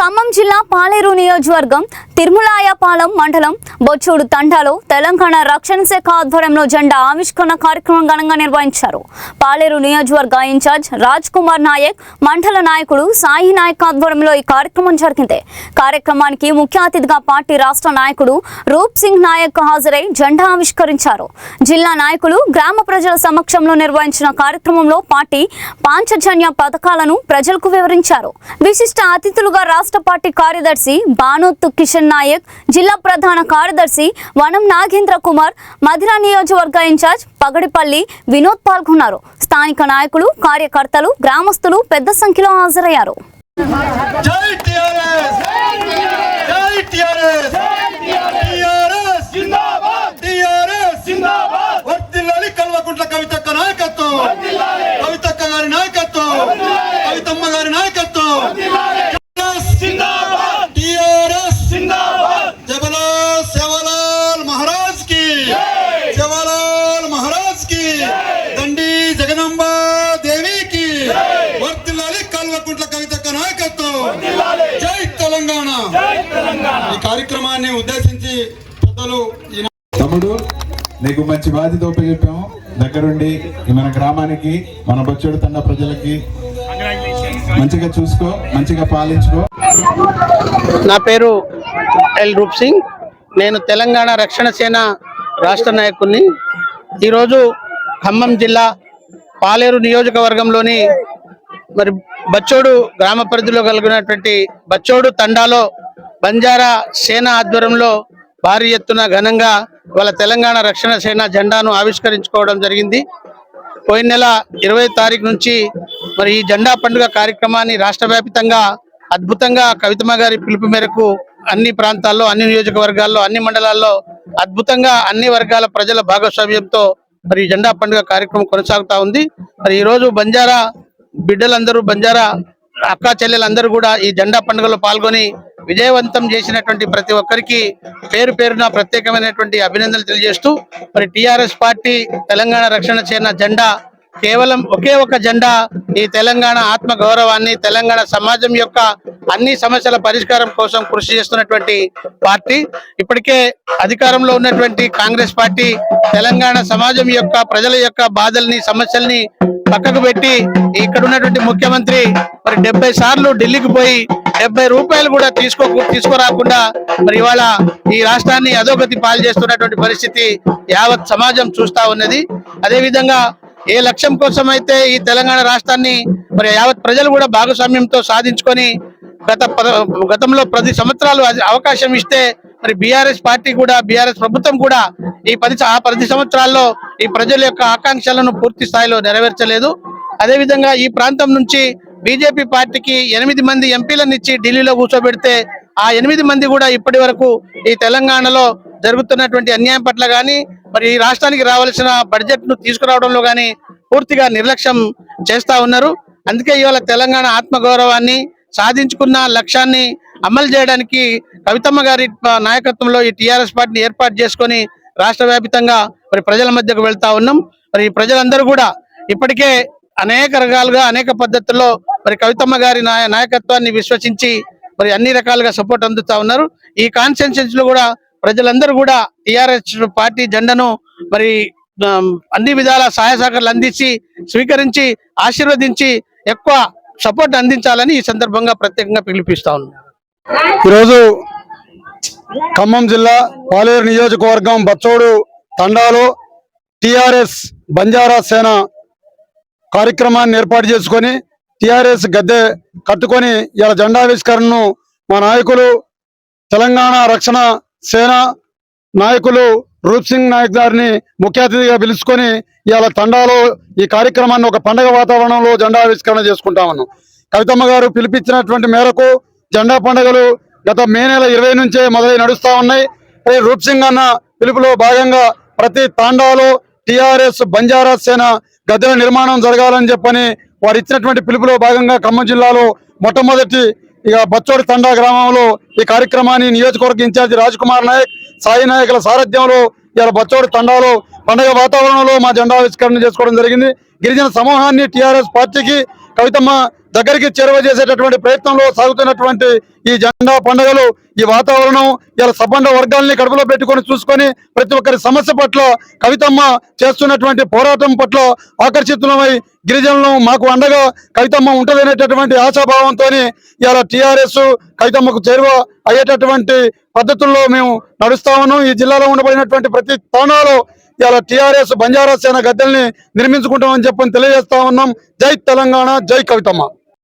ఖమ్మం జిల్లా పాలేరు నియోజకవర్గం తిరుమలాయపాలెం మండలం బొచ్చూడు తండాలో తెలంగాణ రక్షణ శాఖ ఆధ్వర్యంలో జెండా ఆవిష్కరణ కార్యక్రమం ఘనంగా నిర్వహించారు. పాలేరు నియోజకవర్గ ఇన్ఛార్జ్ రాజ్ కుమార్ నాయక్, మండల నాయకుడు సాయి నాయక్ ఆధ్వర్యంలో ఈ కార్యక్రమం జరిగింది. కార్యక్రమానికి ముఖ్య అతిథిగా పార్టీ రాష్ట్ర నాయకుడు రూప్ సింగ్ నాయక్ హాజరై జెండా ఆవిష్కరించారు. జిల్లా నాయకులు గ్రామ ప్రజల సమక్షంలో నిర్వహించిన కార్యక్రమంలో పార్టీ పాంచజన్య పథకాలను ప్రజలకు వివరించారు. విశిష్ట అతిథులుగా రాష్ట్ర పార్టీ కార్యదర్శి బానోత్తు కిషన్ నాయక్, జిల్లా ప్రధాన కార్యదర్శి వనం నాగేంద్ర కుమార్, మధిర నియోజకవర్గ ఇన్ఛార్జ్ పగడిపల్లి వినోద్ పాల్గొన్నారు. స్థానిక నాయకులు, కార్యకర్తలు, గ్రామస్తులు పెద్ద సంఖ్యలో హాజరయ్యారు. కార్యక్రమాన్ని ఉద్దేశించి పెద్దలు తమ్ముడు నీకు మంచి బాధ్యత ఉపయోగించాము. దగ్గరుండి మన గ్రామానికి, మన బొచ్చోడు తండ ప్రజలకి మంచిగా చూసుకో, మంచిగా పాలించుకో. నా పేరు ఎల్ రూప్ సింగ్. నేను తెలంగాణ రక్షణ సేన రాష్ట్ర నాయకుడిని. ఈరోజు ఖమ్మం జిల్లా పాలేరు నియోజకవర్గంలోని మరి బచ్చోడు గ్రామ పరిధిలో కలిగినటువంటి బచ్చోడు తండాలో బంజారా సేన ఆధ్వర్యంలో భారీ ఎత్తున ఘనంగా వాళ్ళ తెలంగాణ రక్షణ సేన జెండాను ఆవిష్కరించుకోవడం జరిగింది. పోయిన నెల 20 తారీఖు నుంచి మరి ఈ జెండా పండుగ కార్యక్రమాన్ని రాష్ట్ర వ్యాప్తంగా అద్భుతంగా కవితమ్మ గారి పిలుపు మేరకు అన్ని ప్రాంతాల్లో, అన్ని నియోజకవర్గాల్లో, అన్ని మండలాల్లో అద్భుతంగా అన్ని వర్గాల ప్రజల భాగస్వామ్యంతో మరి జెండా పండుగ కార్యక్రమం కొనసాగుతా ఉంది. మరి ఈరోజు బంజారా బిడ్డలందరూ, బంజారా అక్కా చెల్లెలందరూ కూడా ఈ జెండా పండుగలో పాల్గొని విజయవంతం చేసినటువంటి ప్రతి ఒక్కరికి పేరు పేరున ప్రత్యేకమైనటువంటి అభినందనలు తెలియజేస్తూ మరి టిఆర్ఎస్ పార్టీ తెలంగాణ రక్షణ సేన జెండా కేవలం ఒకే ఒక జెండా ఈ తెలంగాణ ఆత్మ గౌరవాన్ని, తెలంగాణ సమాజం యొక్క అన్ని సమస్యల పరిష్కారం కోసం కృషి చేస్తున్నటువంటి పార్టీ. ఇప్పటికే అధికారంలో ఉన్నటువంటి కాంగ్రెస్ పార్టీ తెలంగాణ సమాజం యొక్క, ప్రజల యొక్క బాధల్ని, సమస్యల్ని పక్కకు పెట్టి ఇక్కడ ఉన్నటువంటి ముఖ్యమంత్రి మరి 70 సార్లు ఢిల్లీకి పోయి 70 రూపాయలు కూడా తీసుకురాకుండా మరి ఇవాళ ఈ రాష్ట్రాన్ని అధోగతి పాలు చేస్తున్నటువంటి పరిస్థితి యావత్ సమాజం చూస్తా ఉన్నది. అదేవిధంగా ఏ లక్ష్యం కోసం అయితే ఈ తెలంగాణ రాష్ట్రాన్ని మరి యావత్ ప్రజలు కూడా భాగస్వామ్యంతో సాధించుకొని గతంలో 10 సంవత్సరాలు అవకాశం ఇస్తే మరి బీఆర్ఎస్ పార్టీ కూడా, బీఆర్ఎస్ ప్రభుత్వం కూడా ఈ 10 సంవత్సరాల్లో ఈ ప్రజల యొక్క ఆకాంక్షలను పూర్తి స్థాయిలో నెరవేర్చలేదు. అదేవిధంగా ఈ ప్రాంతం నుంచి బీజేపీ పార్టీకి 8 మంది ఎంపీలను ఇచ్చి ఢిల్లీలో కూర్చోబెడితే ఆ 8 మంది కూడా ఇప్పటి వరకు ఈ తెలంగాణలో జరుగుతున్నటువంటి అన్యాయం పట్ల కానీ, మరి ఈ రాష్ట్రానికి రావాల్సిన బడ్జెట్ ను తీసుకురావడంలో కానీ పూర్తిగా నిర్లక్ష్యం చేస్తా ఉన్నారు. అందుకే ఇవాళ తెలంగాణ ఆత్మగౌరవాన్ని, సాధించుకున్న లక్ష్యాన్ని అమలు చేయడానికి కవితమ్మ గారి నాయకత్వంలో ఈ టిఆర్ఎస్ పార్టీని ఏర్పాటు చేసుకొని రాష్ట్ర వ్యాప్తంగా మరి ప్రజల మధ్యకు వెళ్తా ఉన్నాం. మరి ప్రజలందరూ కూడా ఇప్పటికే అనేక రకాలుగా, అనేక పద్ధతుల్లో మరి కవితమ్మ గారి నాయకత్వాన్ని విశ్వసించి మరి అన్ని రకాలుగా సపోర్ట్ అందుతా ఉన్నారు. ఈ కాన్స్టిట్యూయెన్సీ లో కూడా ప్రజలందరూ కూడా టిఆర్ఎస్ పార్టీ జెండాను మరి అన్ని విధాల సహాయ సహకారాలు అందించి, స్వీకరించి, ఆశీర్వదించి ఎక్కువ సపోర్ట్ అందించాలని ఈ సందర్భంగా ప్రత్యేకంగా పిలిపిస్తా ఉన్నాను. ఈరోజు ఖమ్మం జిల్లా పాలేరు నియోజకవర్గం బచ్చోడు తండాలో టిఆర్ఎస్ బంజారా సేన కార్యక్రమాన్ని ఏర్పాటు చేసుకొని టిఆర్ఎస్ గద్దె కట్టుకొని ఇలా జెండావిష్కరణను మా నాయకులు, తెలంగాణ రక్షణ సేన నాయకులు రూప్ సింగ్ నాయక్ గారిని ముఖ్య అతిథిగా పిలుచుకొని ఇవాళ తండాలో ఈ కార్యక్రమాన్ని ఒక పండగ వాతావరణంలో జెండావిష్కరణ చేసుకుంటా ఉన్నాం. కవితమ్మ గారు పిలిపించినటువంటి మేరకు జెండా పండుగలు గత మే నెల 20 నుంచే మొదలై నడుస్తా ఉన్నాయి. రూప్ సింగ్ అన్న పిలుపులో భాగంగా ప్రతి తాండాలో టిఆర్ఎస్ బంజారా సేన గద్దెల నిర్మాణం జరగాలని చెప్పని వారు ఇచ్చినటువంటి పిలుపులో భాగంగా ఖమ్మం జిల్లాలో మొట్టమొదటి బచ్చోడి తండా గ్రామంలో ఈ కార్యక్రమాన్ని నియోజకవర్గ ఇన్ఛార్జి రాజ్ కుమార్ నాయక్, సాయి నాయకుల సారథ్యంలో ఇలా బచ్చోడి తండాలో పండుగ వాతావరణంలో మా జెండా ఆవిష్కరణ చేసుకోవడం జరిగింది. గిరిజన సమూహాన్ని టిఆర్ఎస్ పార్టీకి కవితమ్మ దగ్గరికి చేరువ చేసేటటువంటి ప్రయత్నంలో సాగుతున్నటువంటి ఈ జెండా పండుగలు, ఈ వాతావరణం ఇలా సబ్బండ వర్గాల్ని కడుపులో పెట్టుకొని చూసుకొని ప్రతి ఒక్కరి సమస్య పట్ల కవితమ్మ చేస్తున్నటువంటి పోరాటం పట్ల ఆకర్షితులమై గిరిజనులు మాకు అండగా కవితమ్మ ఉంటదనేటటువంటి ఆశాభావంతో ఇలా టిఆర్ఎస్ కవితమ్మకు చేరువ అయ్యేటటువంటి పద్ధతుల్లో మేము నడుస్తా ఉన్నాం. ఈ జిల్లాలో ఉండబడినటువంటి ప్రతి స్థానాల్లో ఇలా టిఆర్ఎస్ బంజారా సేన గద్దెల్ని నిర్మించుకుంటామని చెప్పని తెలియజేస్తా ఉన్నాం. జై తెలంగాణ, జై కవితమ్మ.